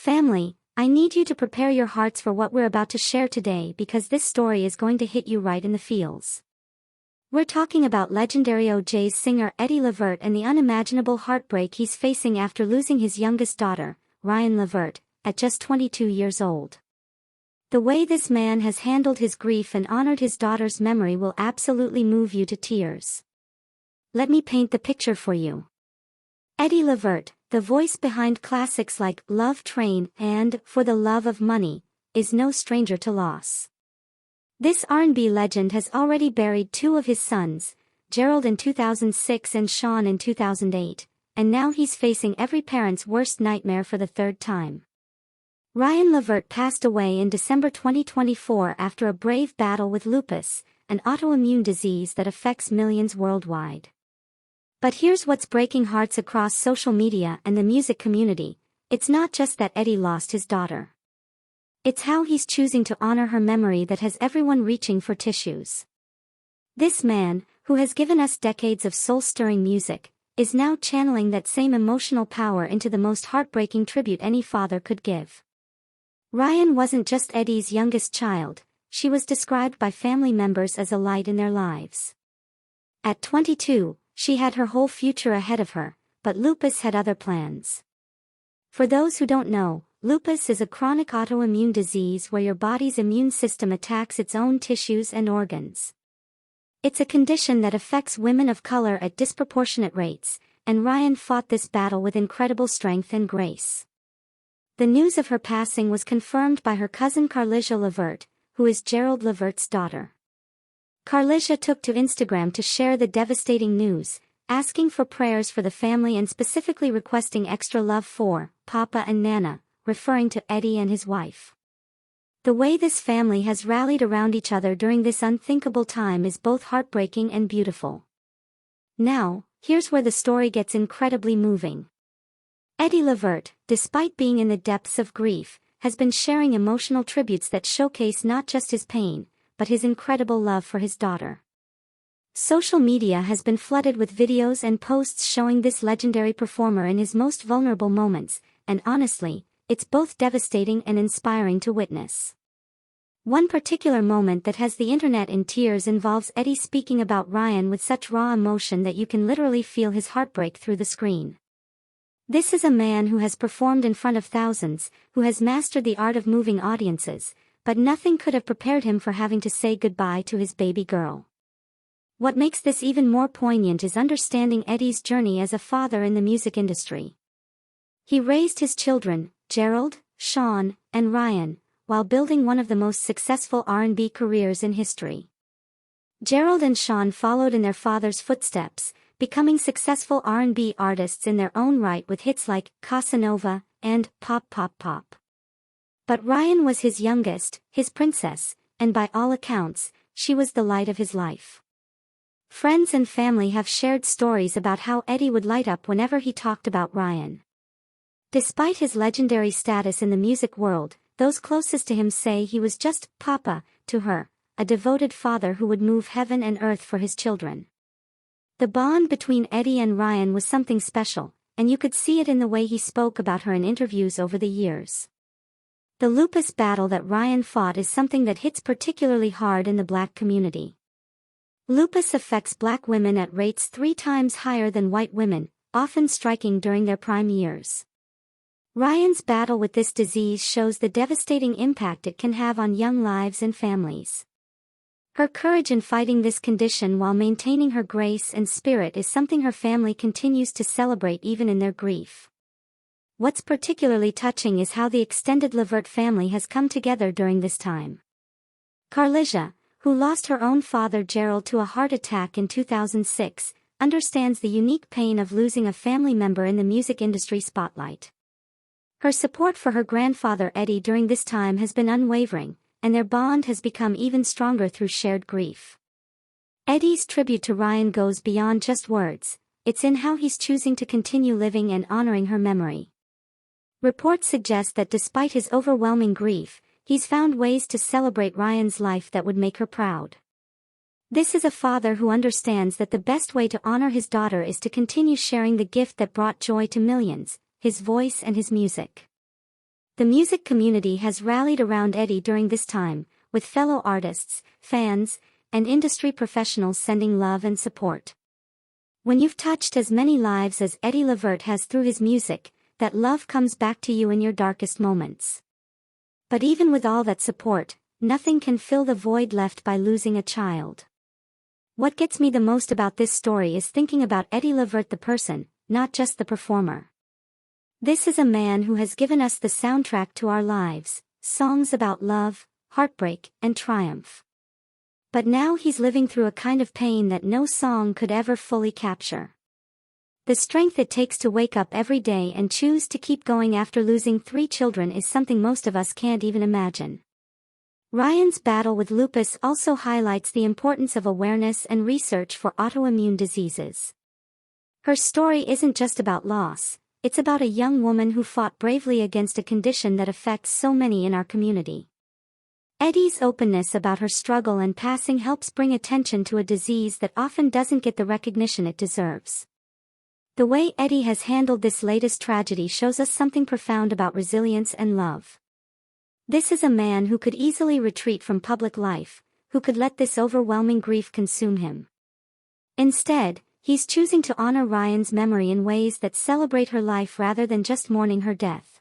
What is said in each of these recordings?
Family, I need you to prepare your hearts for what we're about to share today because this story is going to hit you right in the feels. We're talking about legendary OJ's singer Eddie Levert and the unimaginable heartbreak he's facing after losing his youngest daughter, Ryan Levert, at just 22 years old. The way this man has handled his grief and honored his daughter's memory will absolutely move you to tears. Let me paint the picture for you. Eddie Levert, the voice behind classics like Love Train and For the Love of Money, is no stranger to loss. This R&B legend has already buried two of his sons, Gerald in 2006 and Sean in 2008, and now he's facing every parent's worst nightmare for the third time. Ryan Levert passed away in December 2024 after a brave battle with lupus, an autoimmune disease that affects millions worldwide. But here's what's breaking hearts across social media and the music community: it's not just that Eddie lost his daughter. It's how he's choosing to honor her memory that has everyone reaching for tissues. This man, who has given us decades of soul-stirring music, is now channeling that same emotional power into the most heartbreaking tribute any father could give. Ryan wasn't just Eddie's youngest child, she was described by family members as a light in their lives. At 22, she had her whole future ahead of her, but lupus had other plans. For those who don't know, lupus is a chronic autoimmune disease where your body's immune system attacks its own tissues and organs. It's a condition that affects women of color at disproportionate rates, and Ryan fought this battle with incredible strength and grace. The news of her passing was confirmed by her cousin Carlisha Levert, who is Gerald Levert's daughter. Carlisha took to Instagram to share the devastating news, asking for prayers for the family and specifically requesting extra love for Papa and Nana, referring to Eddie and his wife. The way this family has rallied around each other during this unthinkable time is both heartbreaking and beautiful. Now, here's where the story gets incredibly moving. Eddie Levert, despite being in the depths of grief, has been sharing emotional tributes that showcase not just his pain, but his incredible love for his daughter. Social media has been flooded with videos and posts showing this legendary performer in his most vulnerable moments, and honestly, it's both devastating and inspiring to witness. One particular moment that has the internet in tears involves Eddie speaking about Ryan with such raw emotion that you can literally feel his heartbreak through the screen. This is a man who has performed in front of thousands, who has mastered the art of moving audiences, but nothing could have prepared him for having to say goodbye to his baby girl. What makes this even more poignant is understanding Eddie's journey as a father in the music industry. He raised his children, Gerald, Sean, and Ryan, while building one of the most successful R&B careers in history. Gerald and Sean followed in their father's footsteps, becoming successful R&B artists in their own right with hits like Casanova and Pop Pop Pop. But Ryan was his youngest, his princess, and by all accounts, she was the light of his life. Friends and family have shared stories about how Eddie would light up whenever he talked about Ryan. Despite his legendary status in the music world, those closest to him say he was just Papa to her, a devoted father who would move heaven and earth for his children. The bond between Eddie and Ryan was something special, and you could see it in the way he spoke about her in interviews over the years. The lupus battle that Ryan fought is something that hits particularly hard in the Black community. Lupus affects Black women at rates 3 times higher than white women, often striking during their prime years. Ryan's battle with this disease shows the devastating impact it can have on young lives and families. Her courage in fighting this condition while maintaining her grace and spirit is something her family continues to celebrate even in their grief. What's particularly touching is how the extended Levert family has come together during this time. Carlisha, who lost her own father Gerald to a heart attack in 2006, understands the unique pain of losing a family member in the music industry spotlight. Her support for her grandfather Eddie during this time has been unwavering, and their bond has become even stronger through shared grief. Eddie's tribute to Ryan goes beyond just words, it's in how he's choosing to continue living and honoring her memory. Reports suggest that despite his overwhelming grief, he's found ways to celebrate Ryan's life that would make her proud. This is a father who understands that the best way to honor his daughter is to continue sharing the gift that brought joy to millions, his voice and his music. The music community has rallied around Eddie during this time, with fellow artists, fans, and industry professionals sending love and support. When you've touched as many lives as Eddie Levert has through his music, that love comes back to you in your darkest moments. But even with all that support, nothing can fill the void left by losing a child. What gets me the most about this story is thinking about Eddie Levert the person, not just the performer. This is a man who has given us the soundtrack to our lives, songs about love, heartbreak, and triumph. But now he's living through a kind of pain that no song could ever fully capture. The strength it takes to wake up every day and choose to keep going after losing 3 children is something most of us can't even imagine. Ryan's battle with lupus also highlights the importance of awareness and research for autoimmune diseases. Her story isn't just about loss, it's about a young woman who fought bravely against a condition that affects so many in our community. Eddie's openness about her struggle and passing helps bring attention to a disease that often doesn't get the recognition it deserves. The way Eddie has handled this latest tragedy shows us something profound about resilience and love. This is a man who could easily retreat from public life, who could let this overwhelming grief consume him. Instead, he's choosing to honor Ryan's memory in ways that celebrate her life rather than just mourning her death.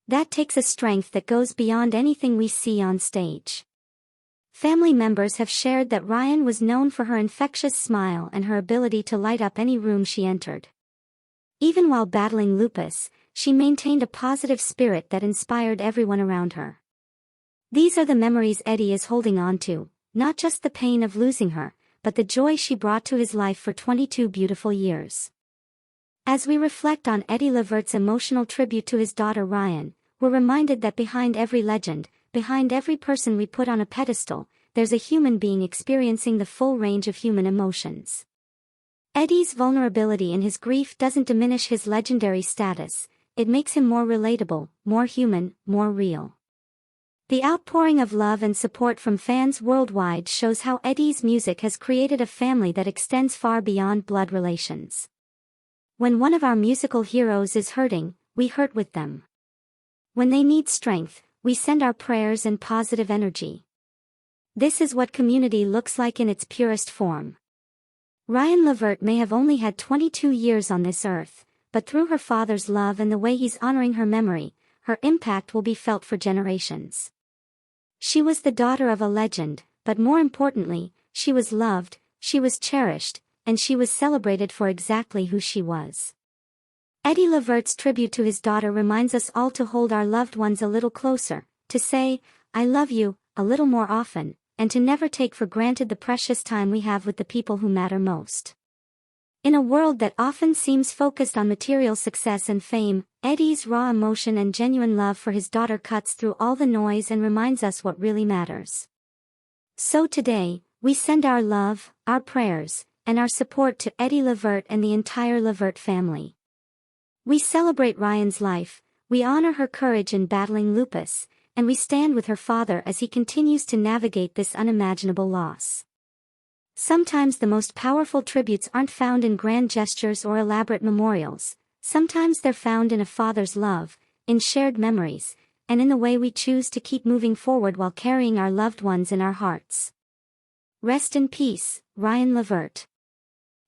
That takes a strength that goes beyond anything we see on stage. Family members have shared that Ryan was known for her infectious smile and her ability to light up any room she entered. Even while battling lupus, she maintained a positive spirit that inspired everyone around her. These are the memories Eddie is holding on to, not just the pain of losing her, but the joy she brought to his life for 22 beautiful years. As we reflect on Eddie Levert's emotional tribute to his daughter Ryan, we're reminded that behind every legend, behind every person we put on a pedestal, there's a human being experiencing the full range of human emotions. Eddie's vulnerability in his grief doesn't diminish his legendary status, it makes him more relatable, more human, more real. The outpouring of love and support from fans worldwide shows how Eddie's music has created a family that extends far beyond blood relations. When one of our musical heroes is hurting, we hurt with them. When they need strength, we send our prayers and positive energy. This is what community looks like in its purest form. Ryan Levert may have only had 22 years on this earth, but through her father's love and the way he's honoring her memory, her impact will be felt for generations. She was the daughter of a legend, but more importantly, she was loved, she was cherished, and she was celebrated for exactly who she was. Eddie Levert's tribute to his daughter reminds us all to hold our loved ones a little closer, to say, "I love you," a little more often, and to never take for granted the precious time we have with the people who matter most. In a world that often seems focused on material success and fame, Eddie's raw emotion and genuine love for his daughter cuts through all the noise and reminds us what really matters. So today, we send our love, our prayers, and our support to Eddie Levert and the entire Levert family. We celebrate Ryan's life, we honor her courage in battling lupus, and we stand with her father as he continues to navigate this unimaginable loss. Sometimes the most powerful tributes aren't found in grand gestures or elaborate memorials, sometimes they're found in a father's love, in shared memories, and in the way we choose to keep moving forward while carrying our loved ones in our hearts. Rest in peace, Ryan Levert.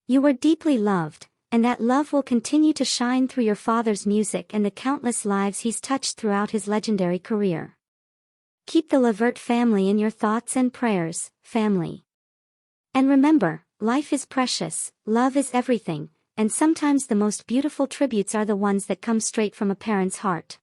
You were deeply loved, and that love will continue to shine through your father's music and the countless lives he's touched throughout his legendary career. Keep the Levert family in your thoughts and prayers, family. And remember, life is precious, love is everything, and sometimes the most beautiful tributes are the ones that come straight from a parent's heart.